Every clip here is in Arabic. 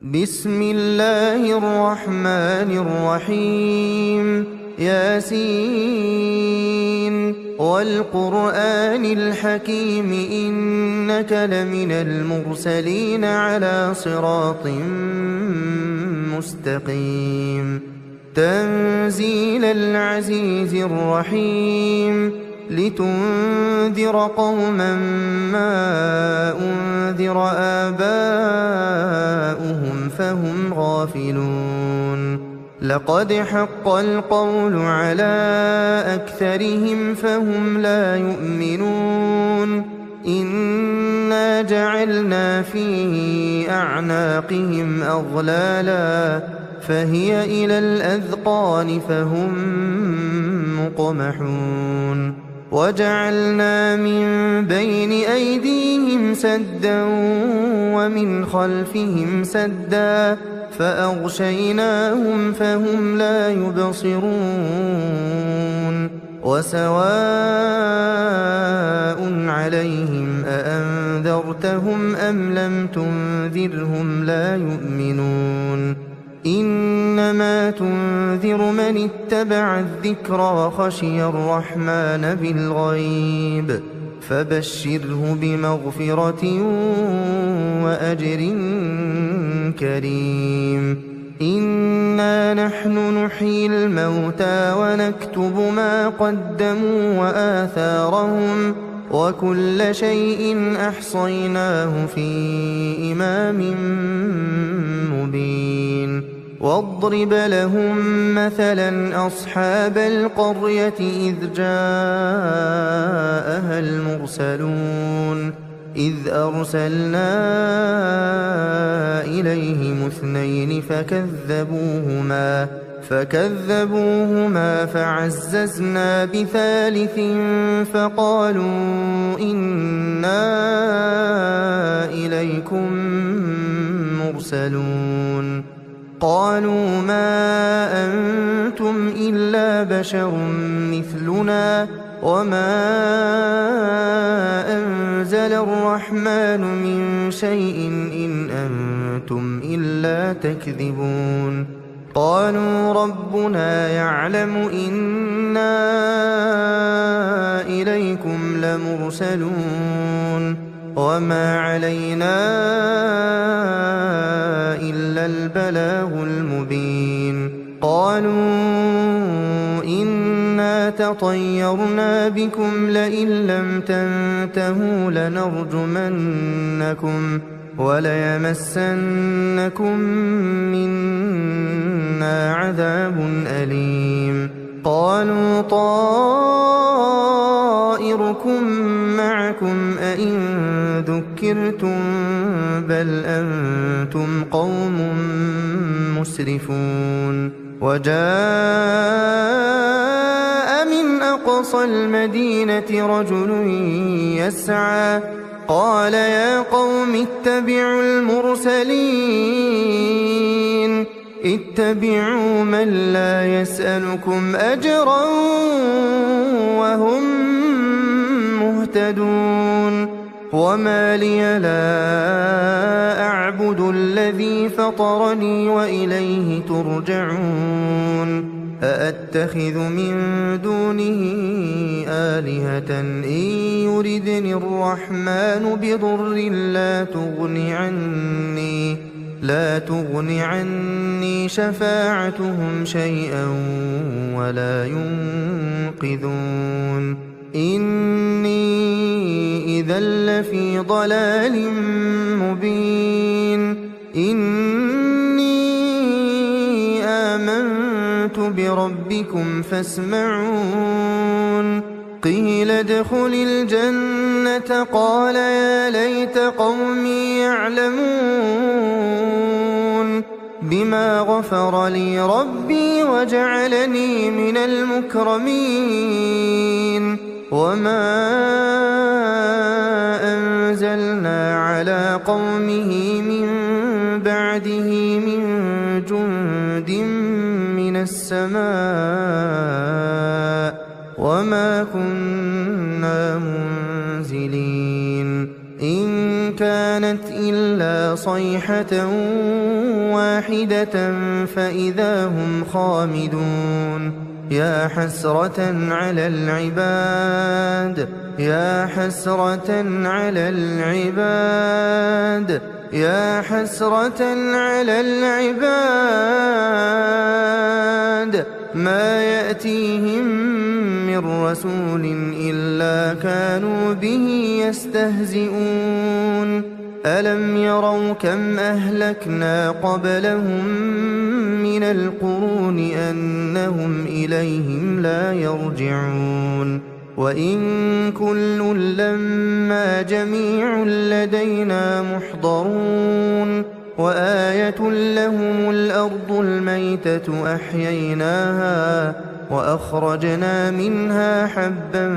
بسم الله الرحمن الرحيم ياسين والقرآن الحكيم إنك لمن المرسلين على صراط مستقيم تنزيل العزيز الرحيم لتنذر قوما ما أنذر آباؤهم فهم غافلون لقد حق القول على أكثرهم فهم لا يؤمنون إنا جعلنا في أعناقهم أغلالا فهي إلى الأذقان فهم مقمحون وجعلنا من بين أيديهم سدا ومن خلفهم سدا فأغشيناهم فهم لا يبصرون وسواء عليهم أأنذرتهم أم لم تنذرهم لا يؤمنون إنما تنذر من اتبع الذكر وخشي الرحمن بالغيب فبشره بمغفرة وأجر كريم إنا نحن نحيي الموتى ونكتب ما قدموا وآثارهم وكل شيء أحصيناه في إمام مبين واضرب لهم مثلا أصحاب القرية إذ جاءها المرسلون إذ أرسلنا إليهم اثنين فكذبوهما فعززنا بثالث فقالوا إنا إليكم مرسلون قالوا ما أنتم إلا بشر مثلنا وما أنزل الرحمن من شيء إن أنتم إلا تكذبون قالوا ربنا يعلم إنا إليكم لمرسلون وما علينا إلا البلاغ المبين قالوا إنا تطيرنا بكم لئن لم تنتهوا لنرجمنكم وليمسنكم منا عذاب أليم قالوا طائركم معكم أئن ذكرتم بل أنتم قوم مسرفون وجاء من أقصى المدينة رجل يسعى قال يا قوم اتبعوا المرسلين اتبعوا من لا يسألكم أجرا وهم مهتدون وما لي لا أعبد الذي فطرني وإليه ترجعون أأتخذ من دونه آلهة إن يردني الرحمن بضر لا تغن عني شفاعتهم شيئا ولا ينقذون إني إذا لفي ضلال مبين إني آمنت بربكم فاسمعون قيل ادخل الجنة قال يا ليت قومي يعلمون بما غفر لي ربي وجعلني من المكرمين وما أنزلنا على قومه من بعده من جند من السماء وما كنا منزلين إن كانت إلا صيحة واحدة فإذا هم خامدون يا حسرة على العباد يا حسرة على العباد يا حسرة على العباد ما يأتيهم من رسول إلا كانوا به يستهزئون ألم يروا كم أهلكنا قبلهم من القرون أنهم إليهم لا يرجعون وإن كل لما جميع لدينا محضرون وآية لهم الأرض الميتة أحييناها وأخرجنا منها حبا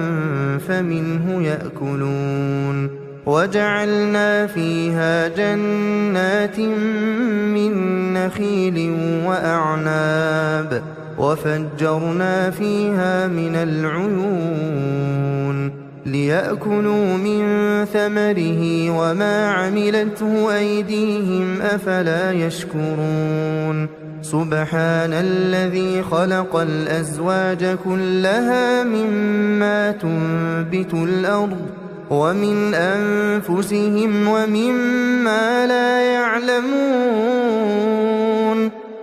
فمنه يأكلون وجعلنا فيها جنات من نخيل وأعناب وفجرنا فيها من العيون ليأكلوا من ثمره وما عملته أيديهم أفلا يشكرون سبحان الذي خلق الأزواج كلها مما تنبت الأرض ومن أنفسهم ومما لا يعلمون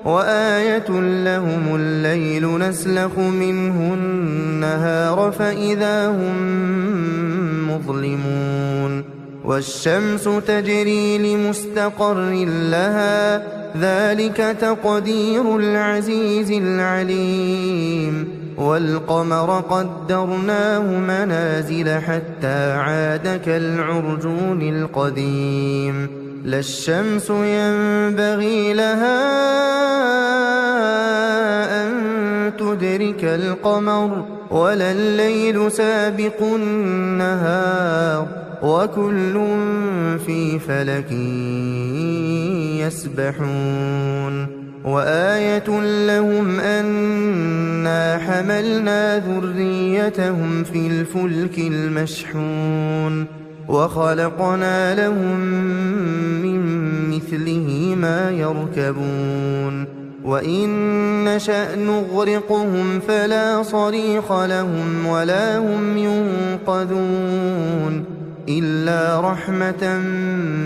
وآية لهم الليل نسلخ منه النهار فإذا هم مظلمون والشمس تجري لمستقر لها ذلك تقدير العزيز العليم والقمر قدرناه منازل حتى عاد كالعرجون القديم لا الشمس ينبغي لها أن تدرك القمر ولا الليل سابق النهار وكل في فلك يسبحون وآية لهم أنا حملنا ذريتهم في الفلك المشحون وخلقنا لهم من مثله ما يركبون وإن نشأ نغرقهم فلا صريخ لهم ولا هم ينقذون إلا رحمة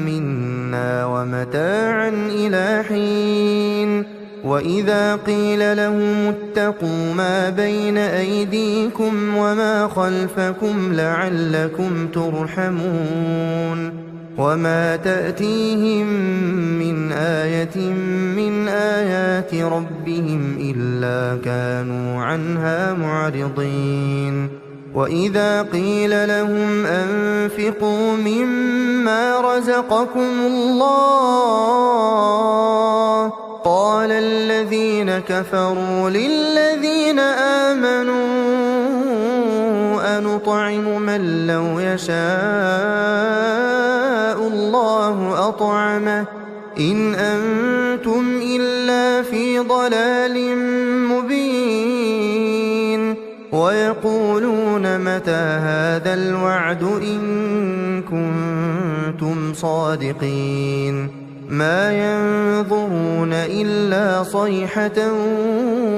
منا ومتاعا إلى حين وإذا قيل لهم اتقوا ما بين أيديكم وما خلفكم لعلكم ترحمون وما تأتيهم من آية من آيات ربهم إلا كانوا عنها معرضين وإذا قيل لهم أنفقوا مما رزقكم الله قال الذين كفروا للذين آمنوا أنطعم من لو يشاء الله أطعمه إن أنتم إلا في ضلال مبين ويقولون متى هذا الوعد إن كنتم صادقين ما ينظرون إلا صيحة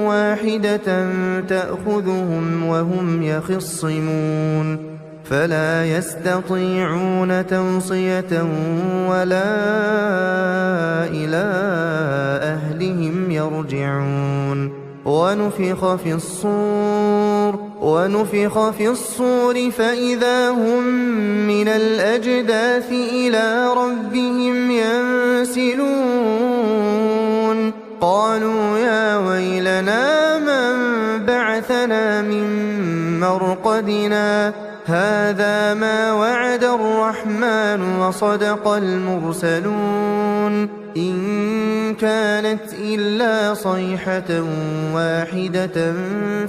واحدة تأخذهم وهم يخصمون فلا يستطيعون توصية ولا إلى أهلهم يرجعون ونفخ في الصور فإذا هم من الأجداث إلى ربهم ينسلون قالوا يا ويلنا من بعثنا من مرقدنا هذا ما وعد الرحمن وصدق المرسلون إن كانت إلا صيحة واحدة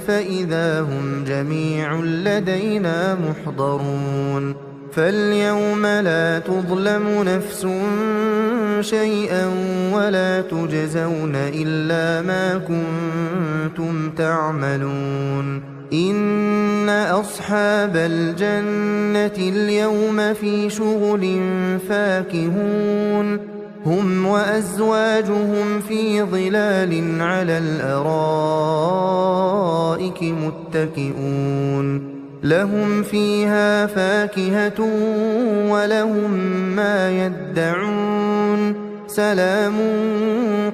فإذا هم جميع لدينا محضرون فاليوم لا تظلم نفس شيئا ولا تجزون إلا ما كنتم تعملون إن أصحاب الجنة اليوم في شغل فاكهون هم وأزواجهم في ظلال على الأرائك متكئون لهم فيها فاكهة ولهم ما يدعون سلام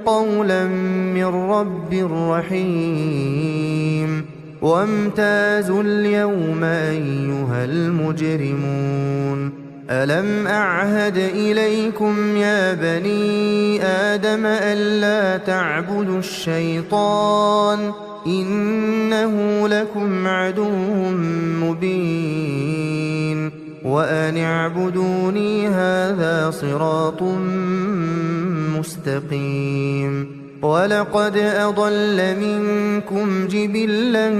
قولا من رب رحيم وامتازوا اليوم أيها المجرمون ألم أعهد إليكم يا بني آدم ألا تعبدوا الشيطان إنه لكم عدو مبين وأن اعبدوني هذا صراط مستقيم ولقد أضل منكم جبلا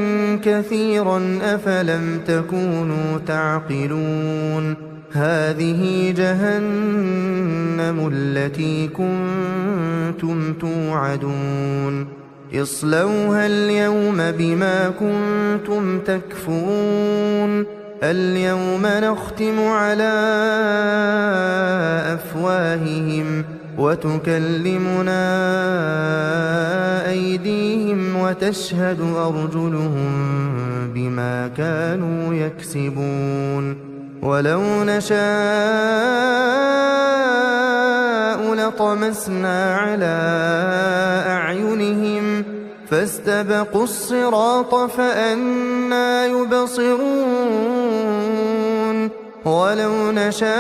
كثيرا أفلم تكونوا تعقلون هذه جهنم التي كنتم توعدون اصلوها اليوم بما كنتم تكفرون اليوم نختم على أفواههم وتكلمنا أيديهم وتشهد أرجلهم بما كانوا يكسبون ولو نشاء لطمسنا على أعينهم فاستبقوا الصراط فأنى يبصرون ولو نشاء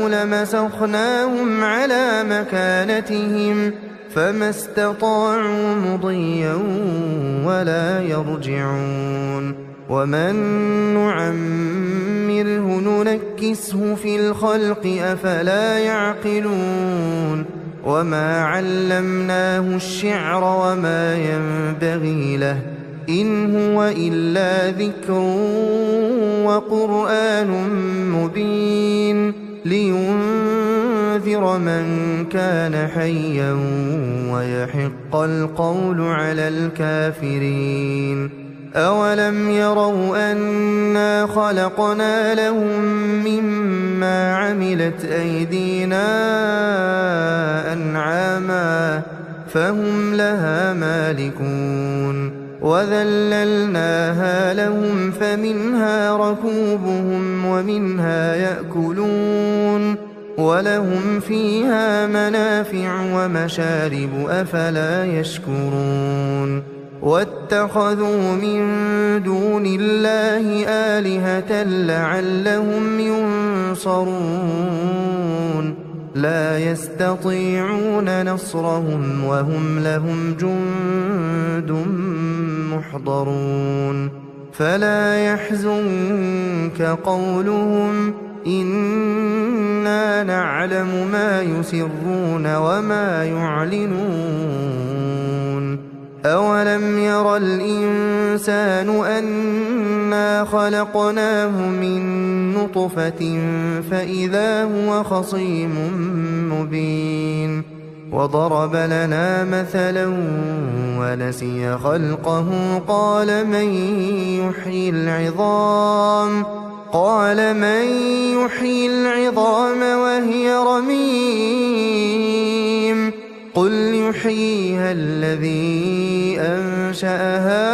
لمسخناهم على مكانتهم فما استطاعوا مضيا ولا يرجعون ومن نعمره ننكسه في الخلق أفلا يعقلون وما علمناه الشعر وما ينبغي له إن هو إلا ذكر وقرآن مبين لينذر من كان حيا ويحق القول على الكافرين أولم يروا أنا خلقنا لهم مما عملت أيدينا أنعاما فهم لها مالكون وذللناها لهم فمنها ركوبهم ومنها يأكلون ولهم فيها منافع ومشارب أفلا يشكرون واتخذوا من دون الله آلهة لعلهم ينصرون لا يستطيعون نصرهم وهم لهم جند محضرون فلا يحزنك قولهم إنا نعلم ما يسرون وما يعلنون أولم ير الإنسان أنا خلقناه من نطفة فإذا هو خصيم مبين وضرب لنا مثلا ونسي خلقه قال من يحيي العظام وهي رميم قل يحييها الذي أنشأها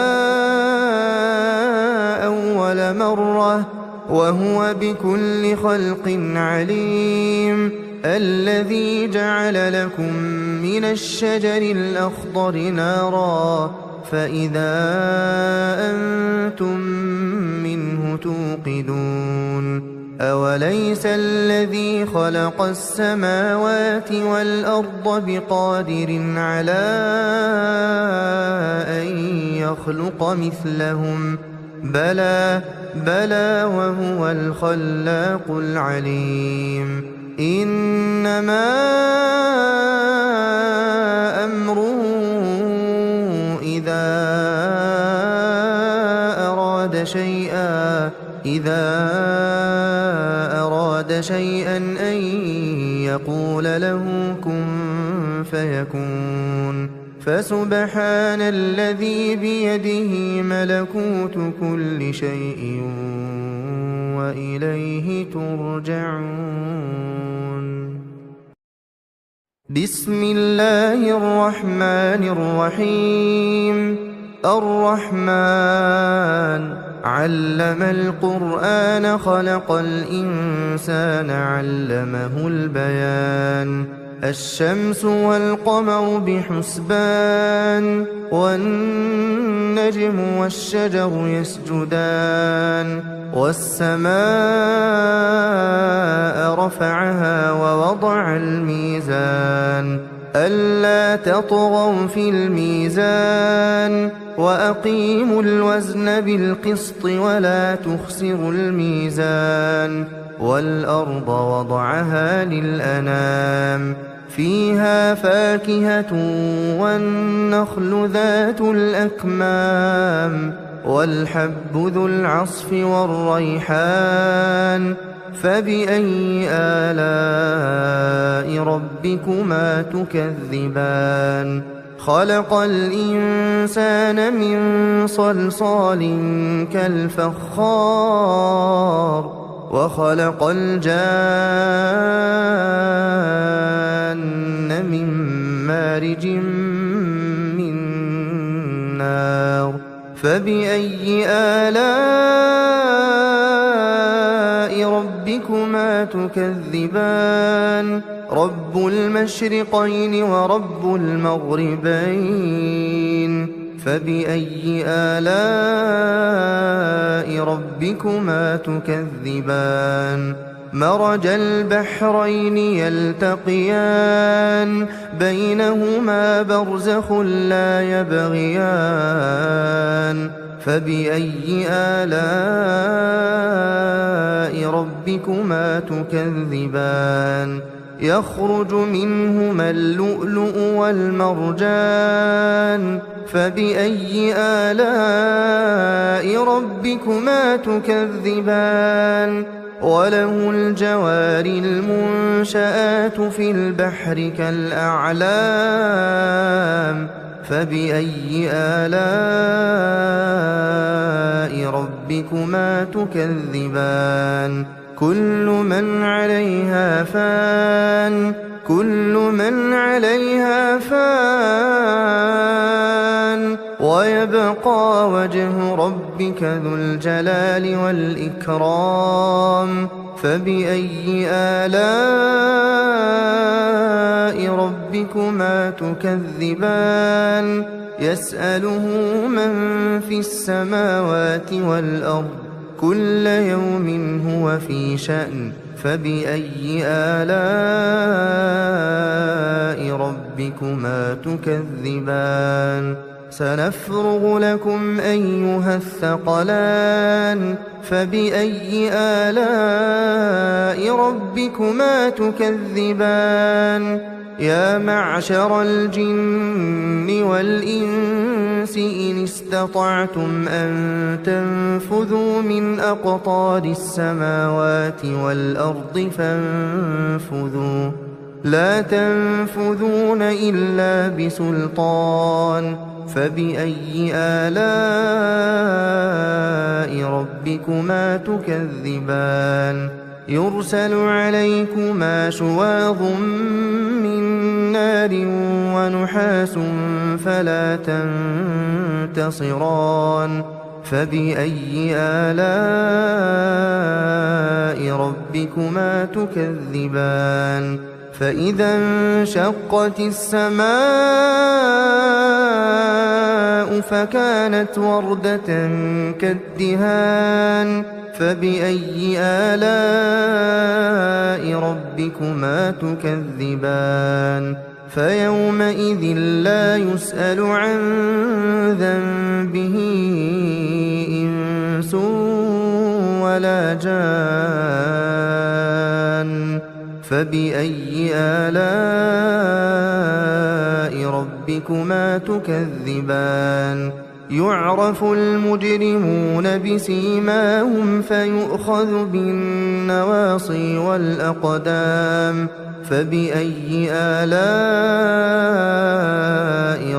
أول مرة وهو بكل خلق عليم الذي جعل لكم من الشجر الأخضر نارا فإذا أنتم منه توقدون أوليس الذي خلق السماوات والأرض بقادر على أن يخلق مثلهم بلى وهو الخلاق العليم إنما أمره إذا أراد شيئا أن يقول له كن فيكون فسبحان الذي بيده ملكوت كل شيء وإليه ترجعون. بسم الله الرحمن الرحيم الرحمن علم القرآن خلق الإنسان علمه البيان الشمس والقمر بحسبان والنجم والشجر يسجدان والسماء رفعها ووضع الميزان ألا تطغوا في الميزان وأقيموا الوزن بالقسط ولا تخسروا الميزان والأرض وضعها للأنام فيها فاكهة والنخل ذات الأكمام والحب ذو العصف والريحان فبأي آلاء ربكما تكذبان خلق الإنسان من صلصال كالفخار وخلق الجان من مارج من نار فبأي آلاء ربكما تكذبان رب المشرقين ورب المغربين فبأي آلاء ربكما تكذبان مرج البحرين يلتقيان بينهما برزخ لا يبغيان فبأي آلاء ربكما تكذبان يخرج منهما اللؤلؤ والمرجان فبأي آلاء ربكما تكذبان وله الجوار المنشآت في البحر كالأعلام فبأي آلاء ربكما تكذبان كل من عليها فان ويبقى وجه ربك ذو الجلال والإكرام فبأي آلاء ربكما تكذبان يسأله من في السماوات والأرض كل يوم هو في شأن فبأي آلاء ربكما تكذبان سنفرغ لكم أيها الثقلان فبأي آلاء ربكما تكذبان يا معشر الجن والإنس إن استطعتم أن تنفذوا من أقطار السماوات والأرض فانفذوا لا تنفذون إلا بسلطان فبأي آلاء ربكما تكذبان يرسل عليكما شواظ من نار ونحاس فلا تنتصران فبأي آلاء ربكما تكذبان فإذا انشقت السماء فكانت وردة كالدهان فبأي آلاء ربكما تكذبان فيومئذ لا يسأل عن ذنبه إنس ولا جان فبأي آلاء ربكما تكذبان يعرف المجرمون بسيماهم فيؤخذ بالنواصي والأقدام فبأي آلاء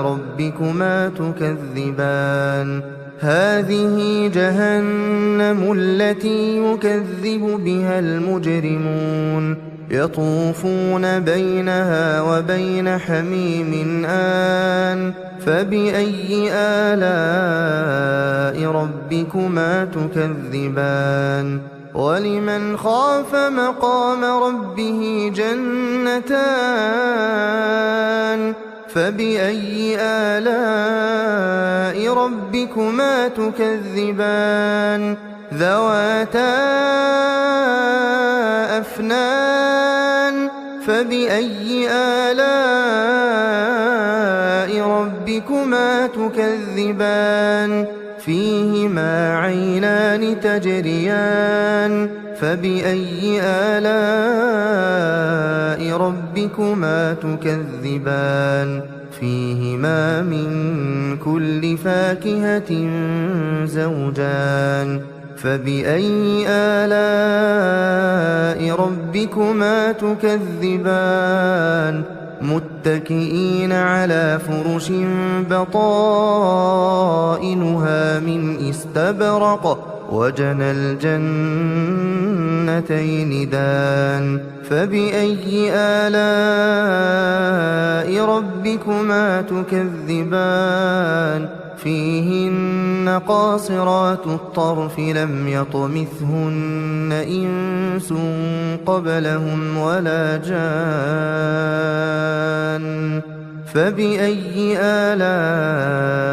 ربكما تكذبان هذه جهنم التي يكذب بها المجرمون يطوفون بينها وبين حميم آن فبأي آلاء ربكما تكذبان ولمن خاف مقام ربه جنتان فبأي آلاء ربكما تكذبان ذواتا أفنان فبأي آلاء ربكما تكذبان فيهما عينان تجريان فبأي آلاء ربكما تكذبان فيهما من كل فاكهة زوجان فبأي آلاء ربكما تكذبان متكئين على فرش بطائنها من استبرق وجنى الجنتين دان فبأي آلاء ربكما تكذبان فيهن قاصرات الطرف لم يطمثهن إنس قبلهم ولا جان فبأي آلاء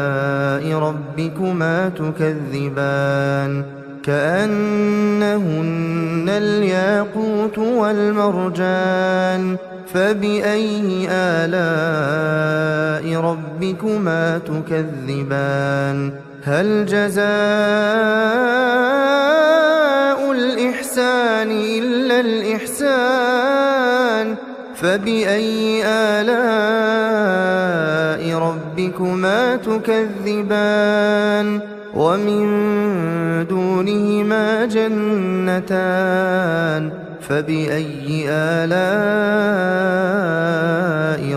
ربكما تكذبان كأنهن الياقوت والمرجان فبأي آلاء ربكما تكذبان هل جزاء الإحسان إلا الإحسان فبأي آلاء ربكما تكذبان ومن دونهما جنتان فبأي آلاء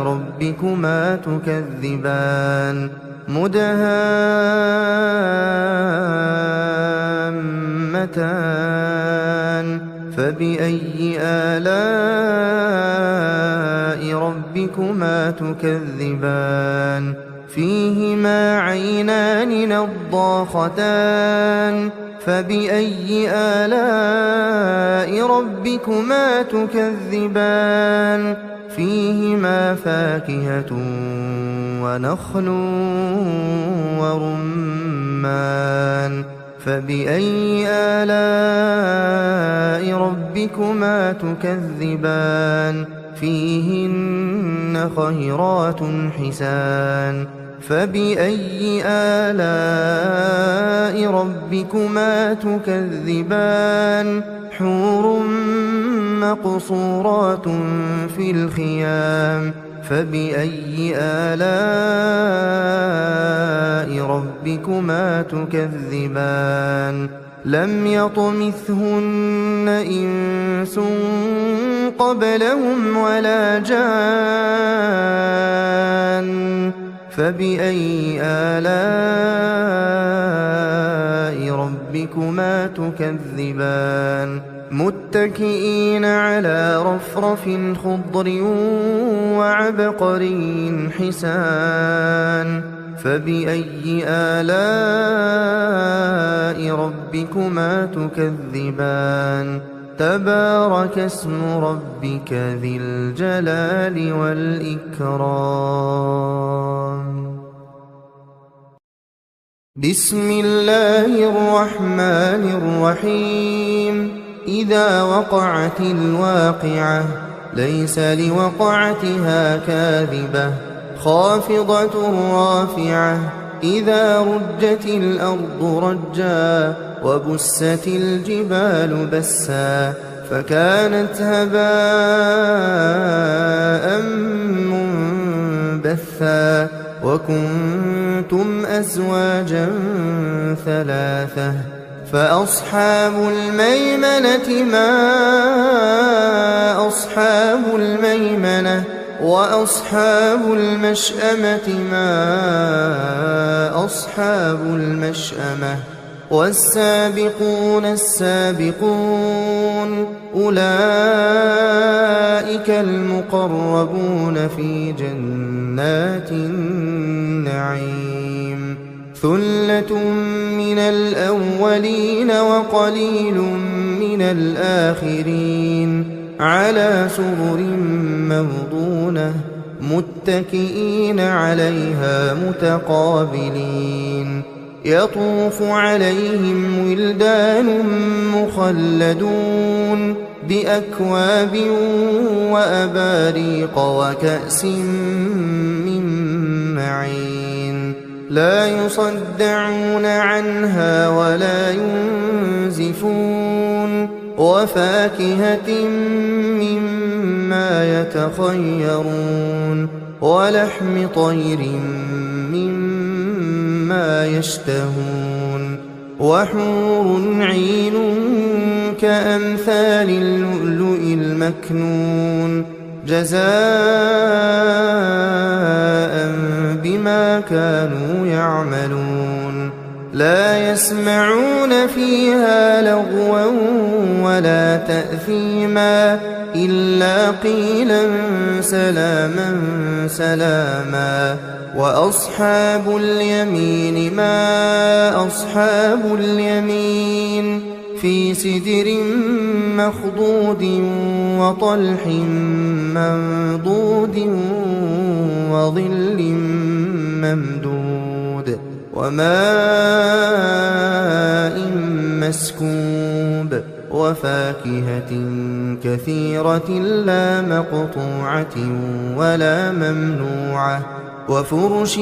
ربكما تكذبان مدهامتان فبأي آلاء ربكما تكذبان فيهما عينان نضاختان فبأي آلاء ربكما تكذبان فيهما فاكهة ونخل ورمان فبأي آلاء ربكما تكذبان فيهن خيرات حسان فبأي آلاء ربكما تكذبان حور مقصورات في الخيام فبأي آلاء ربكما تكذبان لم يطمثهن إنس قبلهم ولا جان فبأي آلاء ربكما تكذبان متكئين على رفرف خضر وعبقري حسان فبأي آلاء ربكما تكذبان تبارك اسم ربك ذي الجلال والإكرام بسم الله الرحمن الرحيم إذا وقعت الواقعة ليس لوقعتها كاذبة خافضة رافعة إذا رجت الأرض رجا وبست الجبال بسا فكانت هباء منبثا وكنتم أزواجا ثلاثة فأصحاب الميمنة ما أصحاب الميمنة وأصحاب المشأمة ما أصحاب المشأمة والسابقون السابقون أولئك المقربون في جنات النعيم ثلة من الأولين وقليل من الآخرين على سرر موضونة متكئين عليها متقابلين يطوف عليهم ولدان مخلدون بأكواب وأباريق وكأس من معين لا يصدعون عنها ولا ينزفون وفاكهة مما يتخيرون ولحم طير مما يشتهون وحور عين كأمثال اللؤلؤ المكنون جزاء بما كانوا يعملون لا يسمعون فيها لغوا ولا تأثيما إلا قيلا سلاما سلاما وأصحاب اليمين ما أصحاب اليمين في سدر مخضود وطلح منضود وظل ممدود وماء مسكوب وفاكهة كثيرة لا مقطوعة ولا ممنوعة وفرش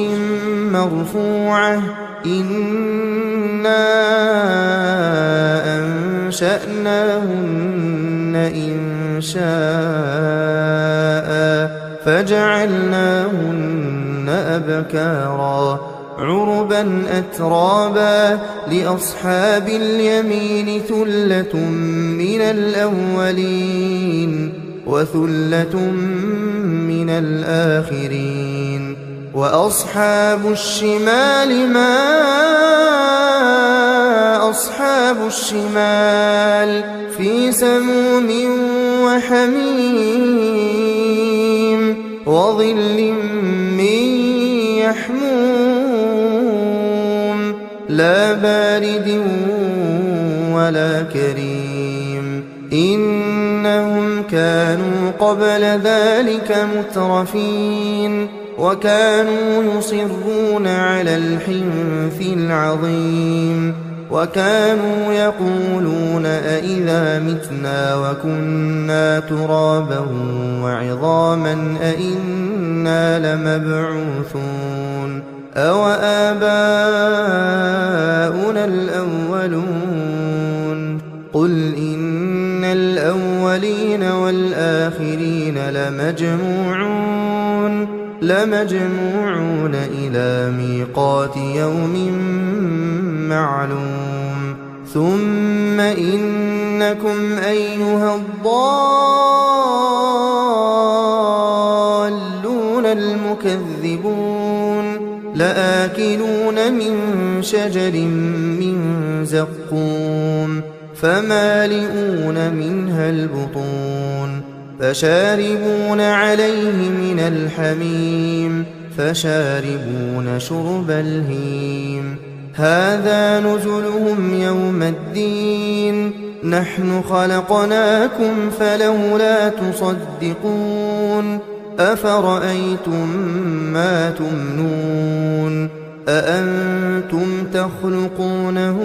مرفوعة إنا أنشأناهن إنشاء فجعلناهن أبكارا عربا أترابا لأصحاب اليمين ثلة من الأولين وثلة من الآخرين وأصحاب الشمال ما أصحاب الشمال في سموم وحميم وظل من يحموم لا بارد ولا كريم إنهم كانوا قبل ذلك مترفين وكانوا يصرون على الحنث العظيم وكانوا يقولون أئذا متنا وكنا ترابا وعظاما أئنا لمبعوثون أو آباؤنا الأولون قل إن الأولين والآخرين لمجموعون إلى ميقات يوم معلوم ثم إنكم أيها الضالون المكذبون لآكلون من شجر من زقوم فمالئون منها البطون فشاربون عليه من الحميم فشاربون شرب الهيم هذا نزلهم يوم الدين نحن خلقناكم فلولا تصدقون أفرأيتم ما تمنون أأنتم تخلقونه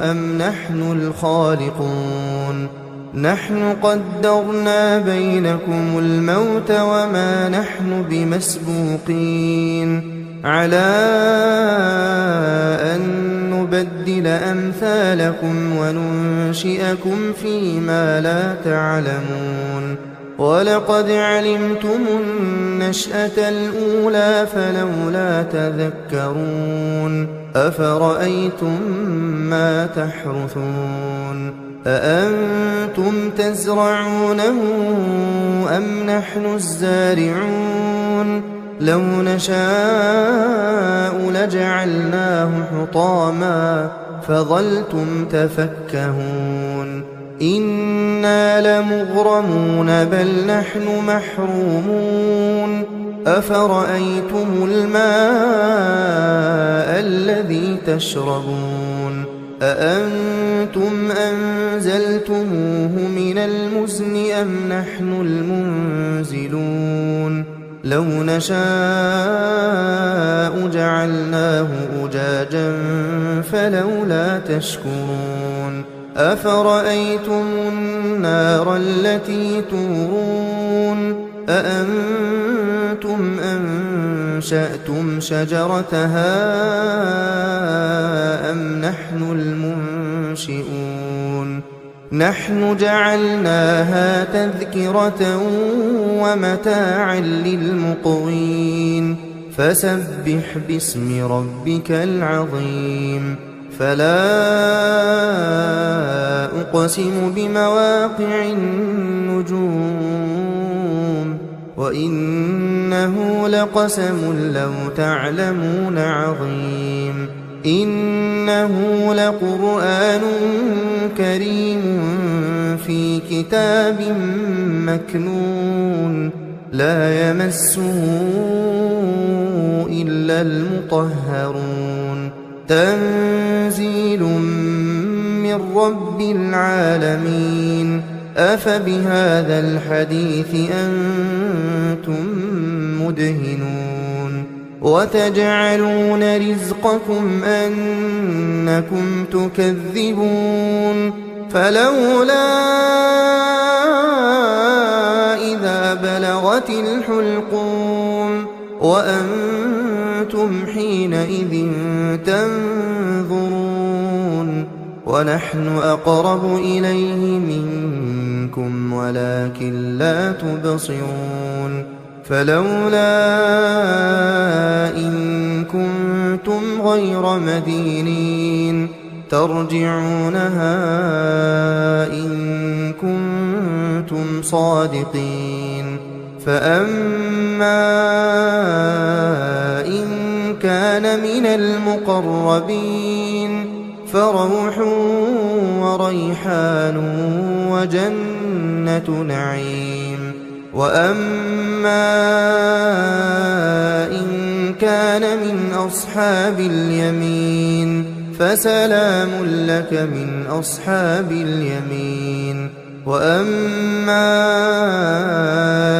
أم نحن الخالقون نحن قدرنا بينكم الموت وما نحن بمسبوقين على أن نبدل أمثالكم وننشئكم فيما لا تعلمون ولقد علمتم النشأة الأولى فلولا تذكرون أفرأيتم ما تحرثون أأنتم تزرعونه أم نحن الزارعون لو نشاء لجعلناه حطاما فظلتم تفكهون إنا لمغرمون بل نحن محرومون أفرأيتم الماء الذي تشربون أأنتم أنزلتموه من المزن أم نحن المنزلون لو نشاء جعلناه أجاجا فلولا تشكرون أفرأيتم النار التي تورون أأنتم أنشأتم شجرتها أم نحن المنشئون نحن جعلناها تذكرة ومتاعا للمقوين فسبح باسم ربك العظيم فلا أقسم بمواقع النجوم وإنه لقسم لو تعلمون عظيم إنه لقرآن كريم في كتاب مكنون لا يمسه إلا المطهرون تنزيل من رب العالمين أفبهذا الحديث أنتم مدهنون وتجعلون رزقكم أنكم تكذبون فلولا إذا بلغت الحلقوم وأنتم حينئذ تنظرون ونحن أقرب إليه منكم ولكن لا تبصرون فلولا إن كنتم غير مدينين ترجعونها إن كنتم صادقين فأما إن كان من المقربين فروح وريحان وجنة نعيم وأما إن كان من أصحاب اليمين فسلام لك من أصحاب اليمين وأما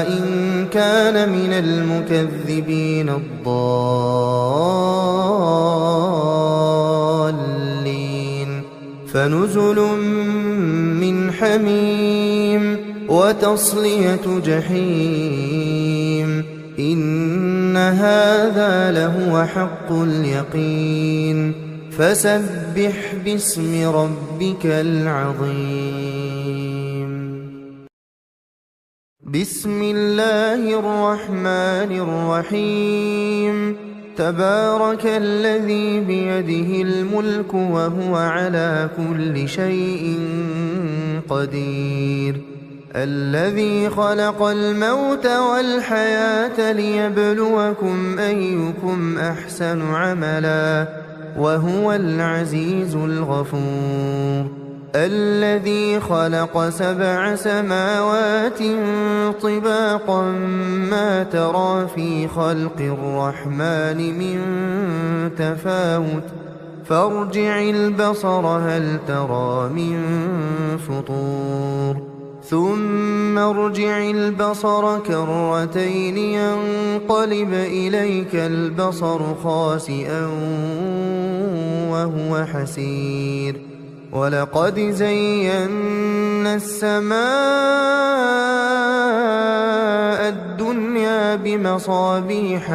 إن كان من المكذبين الضالين فنزل من حميم وتصلية جحيم إن هذا لهو حق اليقين فسبح باسم ربك العظيم بسم الله الرحمن الرحيم تبارك الذي بيده الملك وهو على كل شيء قدير الذي خلق الموت والحياة ليبلوكم أيكم أحسن عملا وهو العزيز الغفور الذي خلق 7 سماوات طباقا ما ترى في خلق الرحمن من تفاوت فارجع البصر هل ترى من فطور ثم ارجع البصر كرتين ينقلب إليك البصر خاسئا وهو حسير ولقد زينا السماء الدنيا بمصابيح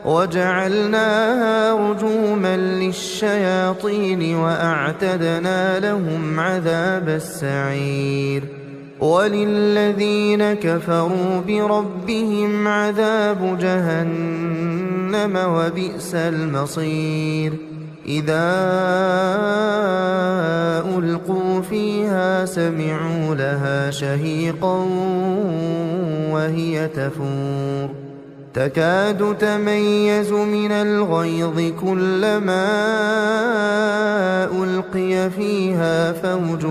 وجعلناها رجوما للشياطين وأعتدنا لهم عذاب السعير وللذين كفروا بربهم عذاب جهنم وبئس المصير إذا ألقوا فيها سمعوا لها شهيقا وهي تفور تكاد تميز من الغيظ كلما ألقي فيها فوج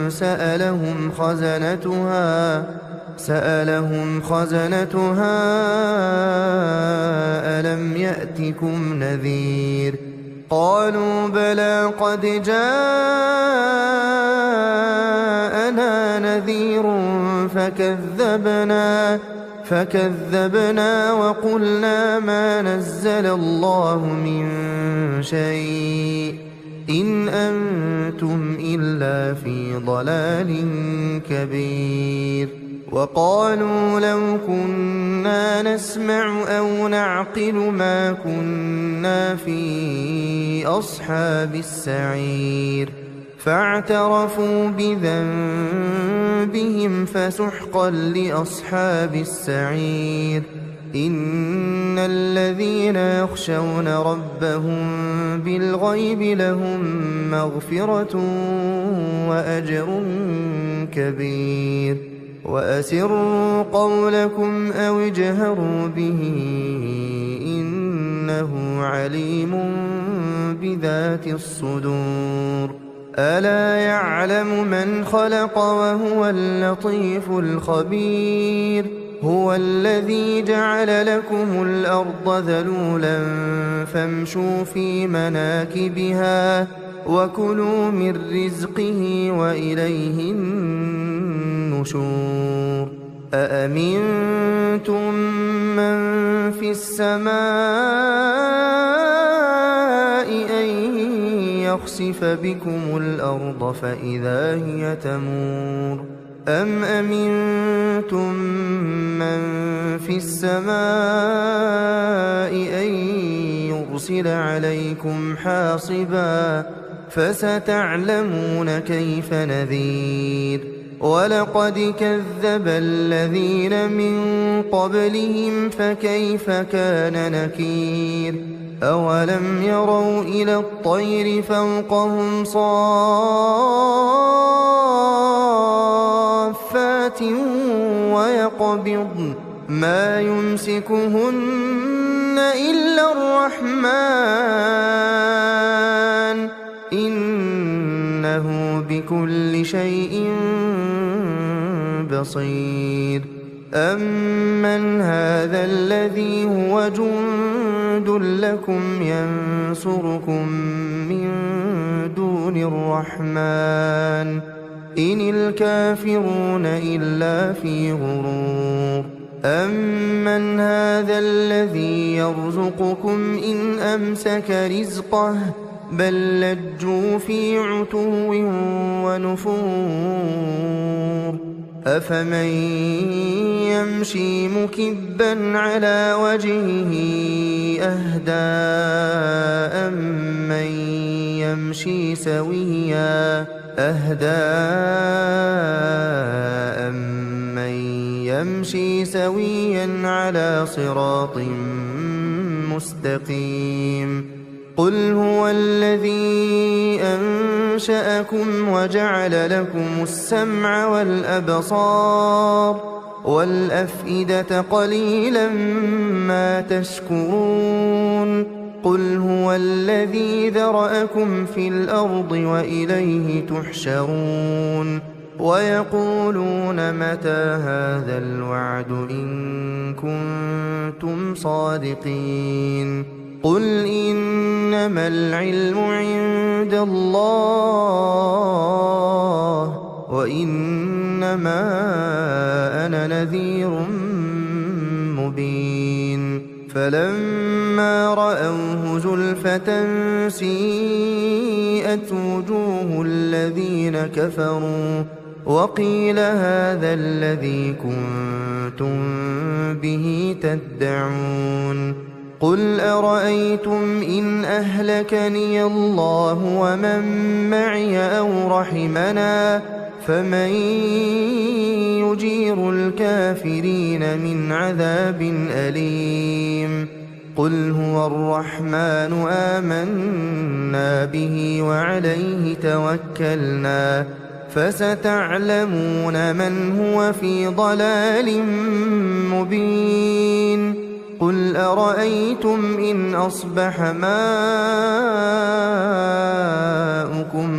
سألهم خزنتها ألم يأتكم نذير قالوا بلى قد جاءنا نذير فكذبنا وقلنا ما نزل الله من شيء إن أنتم إلا في ضلال كبير وقالوا لو كنا نسمع أو نعقل ما كنا في أصحاب السعير فاعترفوا بذنبهم فسحقا لأصحاب السعير إن الذين يخشون ربهم بالغيب لهم مغفرة وأجر كبير وأسروا قولكم أو اجهروا به إنه عليم بذات الصدور ألا يعلم من خلق وهو اللطيف الخبير هو الذي جعل لكم الأرض ذلولا فامشوا في مناكبها وكلوا من رزقه وإليه النشور أأمنتم من في السماء أن يخسف بكم الأرض فإذا هي تمور أم أمنتم من في السماء أن يرسل عليكم حاصبا فستعلمون كيف نذير ولقد كذب الذين من قبلهم فكيف كان نكير أولم يروا إلى الطير فوقهم صافات ويقبضن ما يمسكهن إلا الرحمن إنه بكل شيء بصير أمن هذا الذي هو جند لكم ينصركم من دون الرحمن إن الكافرون إلا في غرور أمن هذا الذي يرزقكم إن أمسك رزقه بل لجوا في عتو ونفور أفمن يمشي مكبا على وجهه أهدى أمن يمشي سويا على صراط مستقيم قل هو الذي أنشأكم وجعل لكم السمع والأبصار والأفئدة قليلا ما تشكرون قل هو الذي ذرأكم في الأرض وإليه تحشرون ويقولون متى هذا الوعد إن كنتم صادقين قل إنما العلم عند الله وإنما أنا نذير مبين فلما رأوه زلفة سيئت وجوه الذين كفروا وقيل هذا الذي كنتم به تدعون قل أرأيتم إن أهلكني الله ومن معي أو رحمنا فمن يجير الكافرين من عذاب أليم قل هو الرحمن آمنا به وعليه توكلنا فستعلمون من هو في ضلال مبين قل قل أرأيتم إن أصبح ماؤكم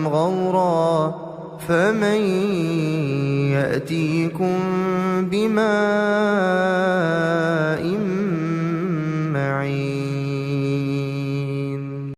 غورا فمن يأتيكم بماء معين